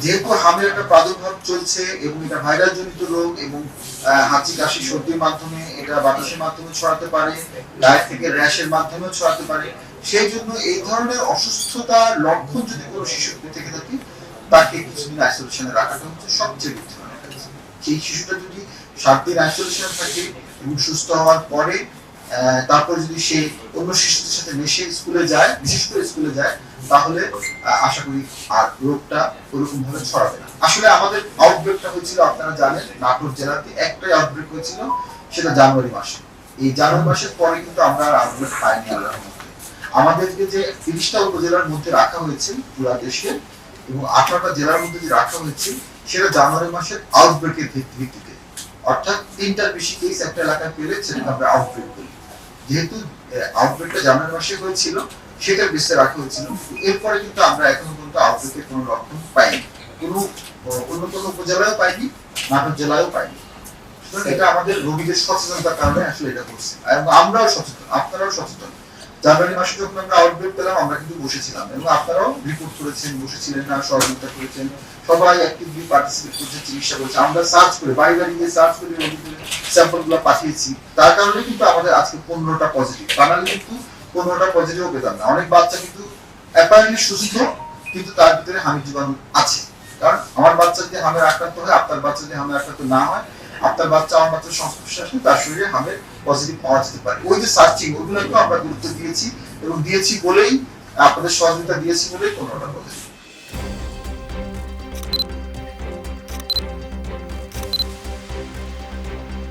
যেহেতু হামের একটা প্রাদুর্ভাব চলছে এবং এটা ভাইরাস জনিত রোগ এবং হাঁচি কাশি সর্দির মাধ্যমে এটা বাতাসের মাধ্যমে ছড়াতে পারে, গায়ে থেকে র্যাশের মাধ্যমেও ছড়াতে পারে। সেই জন্য এই ধরনের অসুস্থতার লক্ষণ যদি কোনো শিশুর থেকে থাকে তাকে কিছুদিন আইসোলেশনে রাখাটা হচ্ছে সবচেয়ে বুদ্ধিমানের কাজ। সেই শিশুটা যদি 7 দিন আইসোলেশনে থাকে এবং সুস্থ হওয়ার পরে তারপর যদি সে অন্য শিশুদের সাথে মিশে স্কুলে যায়, বিশেষ করে স্কুলে যায়, তাহলে আশা করি আর রোগটা ওরকম ভাবে ছড়াবে না। আসলে আমাদের আউটব্রেকটা হয়েছিল আপনারা জানেন নাটোর জেলাতে একটাই আউটব্রেক হয়েছিল, সেটা জানুয়ারি মাসে। এই জানুয়ারি মাসের পরে কিন্তু আমরা আর আউটব্রেক পাইনি আল্লাহর মধ্যে। আমাদেরকে যে 30টা উপজেলার মধ্যে রাখা হয়েছে পুরো দেশে এবং 18টা জেলার মধ্যে যে রাখা হয়েছে সেটা জানুয়ারি মাসের আউটব্রেকের ভিত্তিতে, অর্থাৎ 3টার বেশি কেস একটা এলাকায় পেলে সেটাকে আমরা আউটব্রেক বলি। যেহেতু আউটব্রেকটা জানুয়ারি মাসে হয়েছিল সেটার বেসে রাখা হয়েছিল, এরপরে কিন্তু আমরা এখনো পর্যন্ত আউটব্রেকের কোনো লক্ষণ পাইনি, কোনো অন্য কোনো উপজেলায়ও পাইনি, নাটোর জেলায়ও পাইনি। সুতরাং এটা আমাদের রোগীদের সচেতনতার কারণে আসলে এটা করছে, এবং আমরাও সচেতন, আপনারাও সচেতন। জানুয়ারি মাসে যখন আমরা আউটব্রেক পেলাম আমরা কিন্তু বসেছিলাম এবং আপনারাও রিপোর্ট করেছেন, বসেছিলেন না, সহযোগিতা করেছেন, সবাই অ্যাক্টিভলি পার্টিসিপেট করছে, চিকিৎসা করছে। আমরা সার্চ করে বাড়ি বাড়ি গিয়ে সার্চ করে রোগীদের স্যাম্পলগুলো পাঠিয়েছি। তার কারণে কিন্তু আমাদের আজকে 15টা পজিটিভ। বাঙালি কিন্তু 15টা পজিটিভও পেতাম না। অনেক বাচ্চা কিন্তু অ্যাপারেন্টলি সুস্থ কিন্তু তার ভিতরে হামির জীবাণু আছে। কারণ আমার বাচ্চা যদি হামের আক্রান্ত হয়, আপনার বাচ্চা যদি হামের আক্রান্ত না হয়, আপনার বাচ্চা আমার বাচ্চার সংস্পর্শে আসলে তার শরীরে হামের পজিটিভ পাওয়া যেতে পারে। ওই যে সার্চিং, ওগুলো আমরা গুরুত্ব দিয়েছি এবং দিয়েছি বলেই আপনাদের সহযোগিতা দিয়েছি বলেই 15টা পজিটিভ।